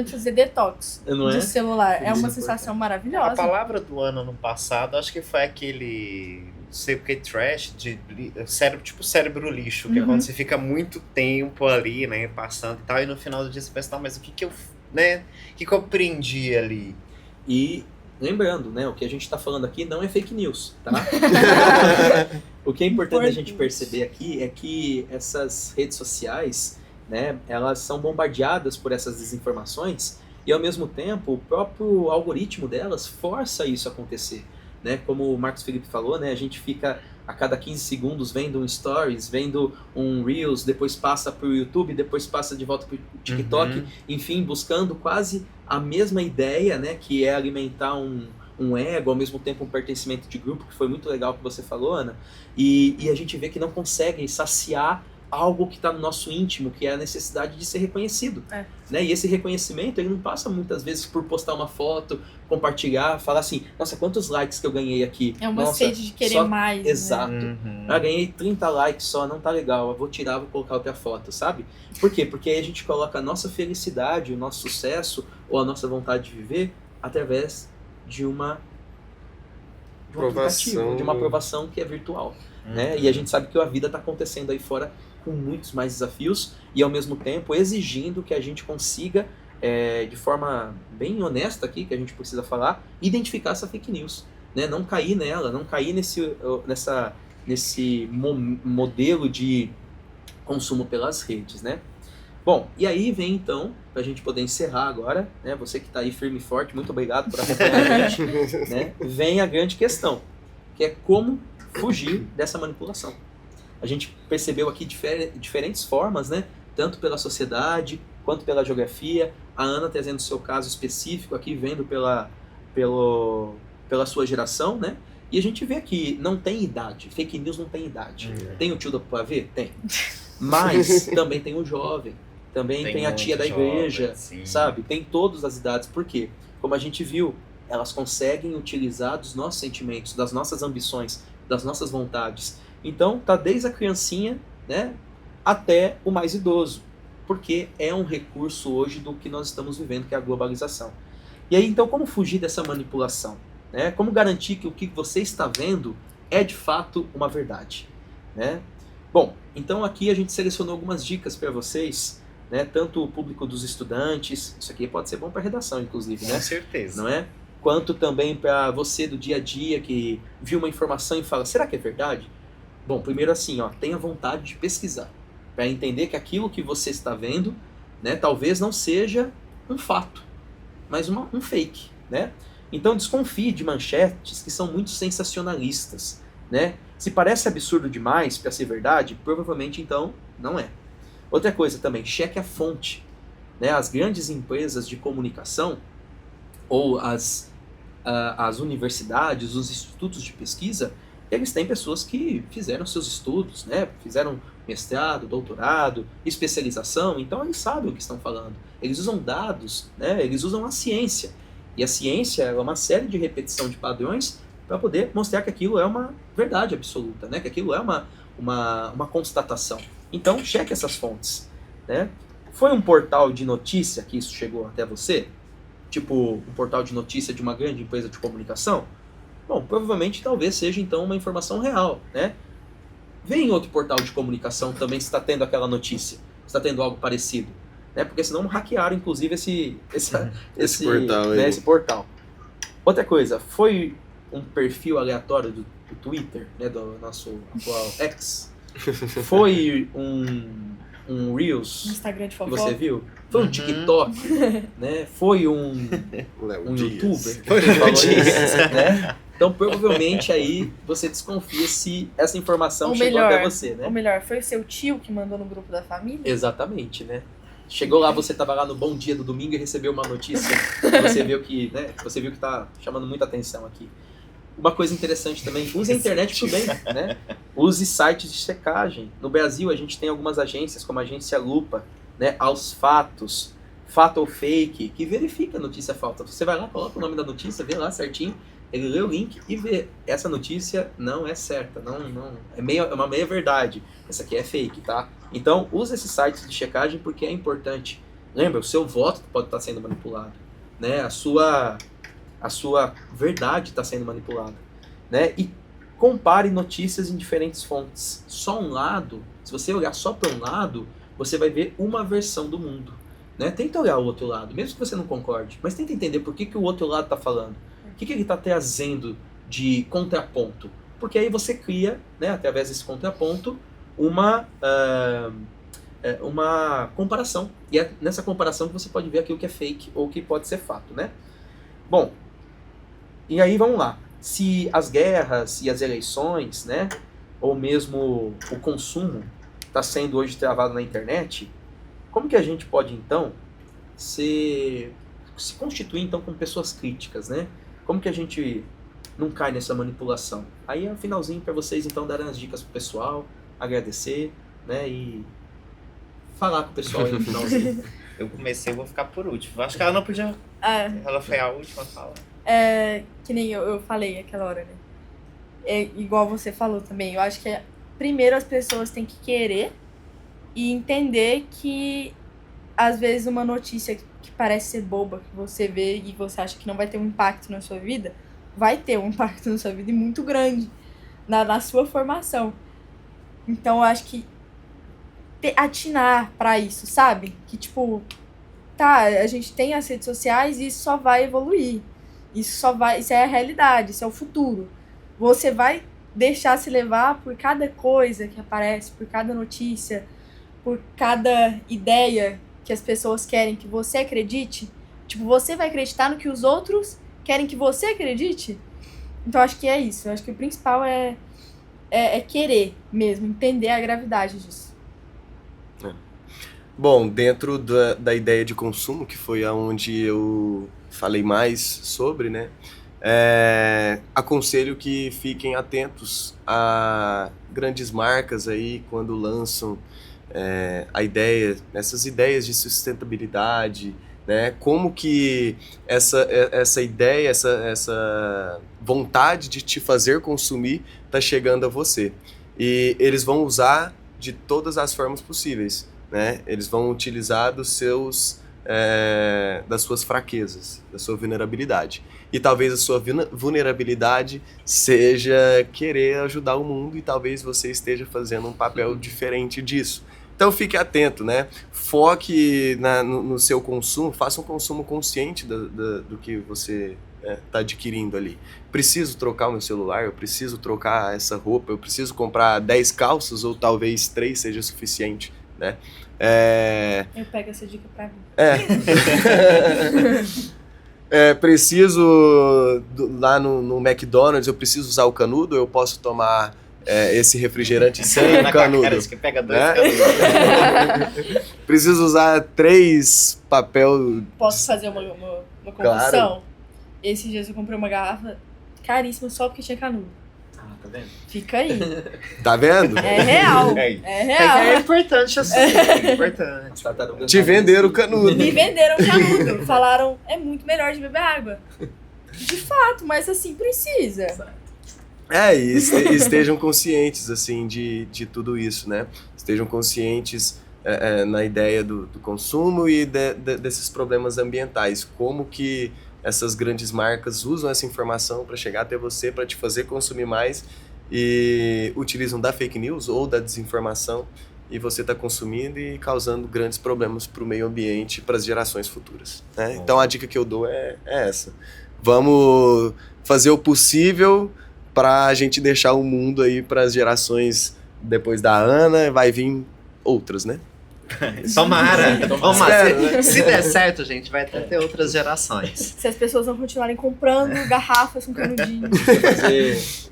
fazer detox de celular. É uma sensação maravilhosa. A palavra do ano no passado, acho que foi aquele... sei porque trash, cérebro lixo, que é quando você fica muito tempo ali, né, passando e tal, e no final do dia você pensa, mas o que eu aprendi ali? E lembrando, né, o que a gente tá falando aqui não é fake news, tá? O que é importante a gente perceber aqui é que essas redes sociais, né, elas são bombardeadas por essas desinformações e ao mesmo tempo o próprio algoritmo delas força isso a acontecer. Né, como o Marcos Felipe falou, né, a gente fica a cada 15 segundos vendo um Stories, vendo um Reels, depois passa para o YouTube, depois passa de volta para o TikTok, enfim, buscando quase a mesma ideia, né, que é alimentar um ego, ao mesmo tempo um pertencimento de grupo, que foi muito legal que você falou, Ana, e a gente vê que não consegue saciar algo que está no nosso íntimo, que é a necessidade de ser reconhecido. Né? E esse reconhecimento, ele não passa muitas vezes por postar uma foto, compartilhar, falar assim, nossa, quantos likes que eu ganhei aqui. É uma sede de querer mais. Exato. Né? Eu ganhei 30 likes só, não tá legal, eu vou tirar, vou colocar outra foto, sabe? Por quê? Porque aí a gente coloca a nossa felicidade, o nosso sucesso, ou a nossa vontade de viver, através de uma aplicativo, de uma aprovação que é virtual. Né? E a gente sabe que a vida está acontecendo aí fora com muitos mais desafios e ao mesmo tempo exigindo que a gente consiga, de forma bem honesta aqui, que a gente precisa falar, identificar essa fake news. Né? Não cair nela, não cair nesse modelo de consumo pelas redes. Né? Bom, e aí vem então, para a gente poder encerrar agora, né? Você que está aí firme e forte, muito obrigado por acompanhar a gente, né? Vem a grande questão, que é como fugir dessa manipulação. A gente percebeu aqui diferentes formas, né? Tanto pela sociedade, quanto pela geografia. A Ana trazendo o seu caso específico aqui, vendo pela sua geração, né? E a gente vê que não tem idade, fake news não tem idade. Tem o tio do pavê? Tem. Mas também tem o jovem, também tem a tia da igreja, sabe? Tem todas as idades. Por quê? Como a gente viu, elas conseguem utilizar dos nossos sentimentos, das nossas ambições, das nossas vontades. Então, tá desde a criancinha, né, até o mais idoso, porque é um recurso hoje do que nós estamos vivendo, que é a globalização. E aí, então, como fugir dessa manipulação? Né? Como garantir que o que você está vendo é, de fato, uma verdade? Né? Bom, então aqui a gente selecionou algumas dicas para vocês, né? Tanto o público dos estudantes, isso aqui pode ser bom para redação, inclusive, né? Com certeza. Não é? Quanto também para você do dia a dia que viu uma informação e fala, será que é verdade? Bom, primeiro assim, ó, tenha vontade de pesquisar, para entender que aquilo que você está vendo, né, talvez não seja um fato, mas um fake, né? Então desconfie de manchetes que são muito sensacionalistas, né? Se parece absurdo demais para ser verdade, provavelmente então não é. Outra coisa também, cheque a fonte, né? As grandes empresas de comunicação ou as universidades, os institutos de pesquisa, eles têm pessoas que fizeram seus estudos, né? Fizeram mestrado, doutorado, especialização, então eles sabem o que estão falando. Eles usam dados, né? Eles usam a ciência. E a ciência é uma série de repetição de padrões para poder mostrar que aquilo é uma verdade absoluta, né? Que aquilo é uma constatação. Então, cheque essas fontes. Né? Foi um portal de notícia que isso chegou até você? Tipo, um portal de notícia de uma grande empresa de comunicação? Bom, provavelmente talvez seja então uma informação real. Né? Vê em outro portal de comunicação também se está tendo aquela notícia, se está tendo algo parecido. Né? Porque senão hackearam, inclusive, esse portal, né, esse portal. Outra coisa, foi um perfil aleatório do Twitter, né, do nosso atual X? Foi um Reels Instagram de que fofoca. você viu? Foi um TikTok? Né? Foi um YouTuber? Né? Então, provavelmente, aí você desconfia se essa informação chegou até você. Né? Ou melhor, foi o seu tio que mandou no grupo da família? Exatamente, né? Chegou lá, você estava lá no Bom Dia do domingo e recebeu uma notícia, você viu que, né, você viu que está chamando muita atenção aqui. Uma coisa interessante também, use a internet por bem, né? Use sites de checagem. No Brasil, a gente tem algumas agências, como a agência Lupa, né, Aos Fatos, Fato ou Fake, que verifica a notícia falsa. Você vai lá, coloca o nome da notícia, vê lá certinho, ele lê o link e vê. Essa notícia não é certa, é uma meia verdade. Essa aqui é fake, tá? Então, use esses sites de checagem porque é importante. Lembra, o seu voto pode estar sendo manipulado, né? A sua verdade está sendo manipulada, né? E compare notícias em diferentes fontes. Só um lado, se você olhar só para um lado, você vai ver uma versão do mundo, né? Tenta olhar o outro lado, mesmo que você não concorde, mas tenta entender por que o outro lado está falando. O que ele está trazendo de contraponto? Porque aí você cria, né, através desse contraponto, uma comparação. E é nessa comparação que você pode ver aquilo que é fake ou que pode ser fato, né? Bom, e aí vamos lá. Se as guerras e as eleições, né, ou mesmo o consumo está sendo hoje travado na internet, como que a gente pode então se constituir então como pessoas críticas, né? Como que a gente não cai nessa manipulação? Aí é o finalzinho para vocês então darem as dicas pro pessoal, agradecer, né, e falar com o pessoal aí no finalzinho. Eu comecei, eu vou ficar por último. Acho que ela não podia. Ela foi a última a falar. Que nem eu falei aquela hora, né? É igual você falou também. Eu acho que primeiro as pessoas têm que querer e entender que às vezes uma notícia que parece ser boba, que você vê e você acha que não vai ter um impacto na sua vida, vai ter um impacto na sua vida e muito grande na sua formação. Então, eu acho que atinar pra isso, sabe? Que, tipo, tá, a gente tem as redes sociais e isso só vai evoluir. Isso é a realidade, isso é o futuro. Você vai deixar se levar por cada coisa que aparece, por cada notícia, por cada ideia que as pessoas querem que você acredite. Tipo, você vai acreditar no que os outros querem que você acredite? Então, acho que é isso. Eu acho que o principal é querer mesmo, entender a gravidade disso. Bom, dentro da ideia de consumo, que foi aonde eu falei mais sobre, né? Aconselho que fiquem atentos a grandes marcas aí quando lançam essas ideias de sustentabilidade, né? Como que essa ideia, essa vontade de te fazer consumir está chegando a você. E eles vão usar de todas as formas possíveis, né? Eles vão utilizar das suas fraquezas, da sua vulnerabilidade. E talvez a sua vulnerabilidade seja querer ajudar o mundo e talvez você esteja fazendo um papel diferente disso. Então fique atento, né? Foque no seu consumo, faça um consumo consciente do que você está adquirindo ali. Preciso trocar o meu celular, eu preciso trocar essa roupa, eu preciso comprar 10 calças ou talvez 3 seja suficiente, né? Eu pego essa dica pra mim. Preciso, lá no McDonald's, eu preciso usar o canudo, eu posso tomar esse refrigerante sem canudo. Cara, isso que pega 2 né? canudos. Preciso usar 3 papel... Posso fazer uma confusão? Claro. Esses dias eu comprei uma garrafa caríssima só porque tinha canudo. Tá vendo? Fica aí. Tá vendo? É real. É. É real. É importante assim, é importante. Te venderam o canudo. Me venderam canudo. Falaram, é muito melhor de beber água. De fato, mas assim, precisa. E estejam conscientes, assim, de tudo isso, né? Estejam conscientes na ideia do consumo e desses problemas ambientais. Como que essas grandes marcas usam essa informação para chegar até você, para te fazer consumir mais e utilizam da fake news ou da desinformação e você está consumindo e causando grandes problemas para o meio ambiente e para as gerações futuras, né? Então a dica que eu dou é essa. Vamos fazer o possível para a gente deixar o mundo aí para as gerações depois da Ana, vai vir outras, né? Tomara. Espero, né? Se der certo, gente, vai até ter outras gerações. Se as pessoas não continuarem comprando garrafas com canudinho.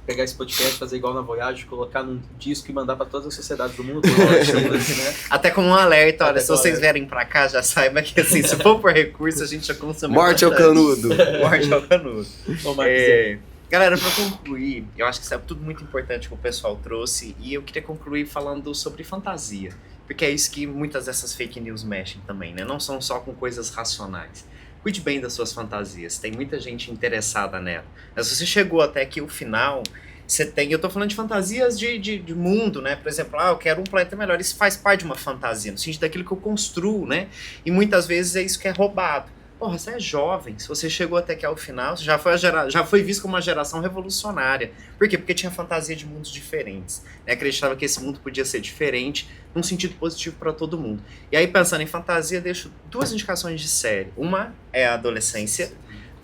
Pegar esse podcast, fazer igual na Voyage, colocar num disco e mandar pra todas as sociedades do mundo. Né? Até como um alerta, olha, Até se vocês vierem pra cá, já saiba que assim, se for por recurso, a gente já consumiu. Morte ao canudo. Morte ao canudo. Ô, Marcos, Galera, para concluir, eu acho que isso é tudo muito importante que o pessoal trouxe e eu queria concluir falando sobre fantasia, porque é isso que muitas dessas fake news mexem também, né? Não são só com coisas racionais. Cuide bem das suas fantasias, tem muita gente interessada nela. Mas se você chegou até aqui o final, você tem... Eu tô falando de fantasias de mundo, né? Por exemplo, eu quero um planeta melhor. Isso faz parte de uma fantasia, no sentido daquilo que eu construo, né? E muitas vezes é isso que é roubado. Porra, você é jovem, se você chegou até aqui ao final, você já foi visto como uma geração revolucionária. Por quê? Porque tinha fantasia de mundos diferentes. Né? Acreditava que esse mundo podia ser diferente, num sentido positivo para todo mundo. E aí, pensando em fantasia, deixo 2 indicações de série. Uma é a adolescência,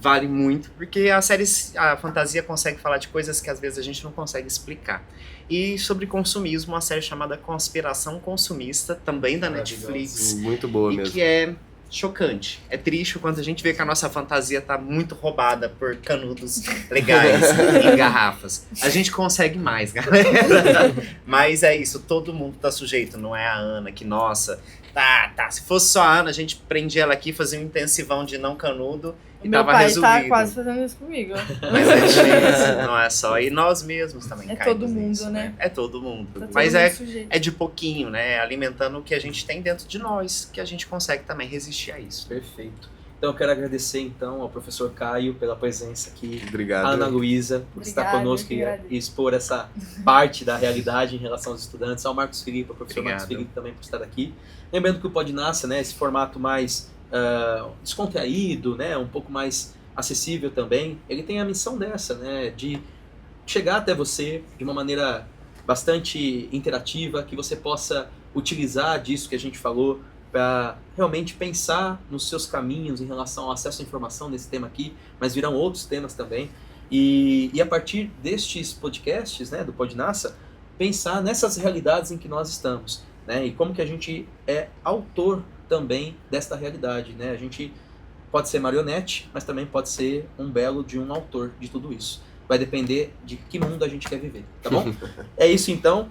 vale muito, porque a fantasia consegue falar de coisas que às vezes a gente não consegue explicar. E sobre consumismo, uma série chamada Conspiração Consumista, também da Netflix. Muito boa mesmo. E que é chocante. É triste quando a gente vê que a nossa fantasia tá muito roubada por canudos legais em garrafas. A gente consegue mais, galera. Mas é isso, todo mundo tá sujeito, não é a Ana que, nossa, tá. Se fosse só a Ana, a gente prendia ela aqui, fazia um intensivão de não canudo e Meu tava pai resolvido. tá quase fazendo isso comigo. Mas é difícil, não é só. E nós mesmos também É caímos todo mundo, nisso, né? É todo mundo. Tá todo Mas mundo sujeito. é de pouquinho, né? Alimentando o que a gente tem dentro de nós, que a gente consegue também resistir a isso. Perfeito. Então eu quero agradecer então ao professor Caio pela presença aqui, Obrigado. a Ana Luísa por estar Obrigada, conosco eu que e agradeço. expor essa parte da realidade em relação aos estudantes, ao Marcos Felipe, ao professor Obrigado. Marcos Felipe também por estar aqui. Lembrando que o Podnaça, né, esse formato mais descontraído, né, um pouco mais acessível também, ele tem a missão dessa, né, de chegar até você de uma maneira bastante interativa, que você possa utilizar disso que a gente falou para realmente pensar nos seus caminhos em relação ao acesso à informação nesse tema aqui, mas virão outros temas também. E a partir destes podcasts, né, do Podnasa, pensar nessas realidades em que nós estamos, né, e como que a gente é autor também desta realidade, né? A gente pode ser marionete, mas também pode ser um belo de um autor de tudo isso. Vai depender de que mundo a gente quer viver, tá bom? É isso então.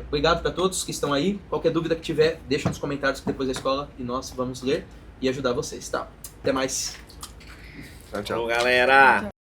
Obrigado para todos que estão aí. Qualquer dúvida que tiver, deixa nos comentários depois da escola e nós vamos ler e ajudar vocês, tá? Até mais. Tchau, tchau. Falou, galera!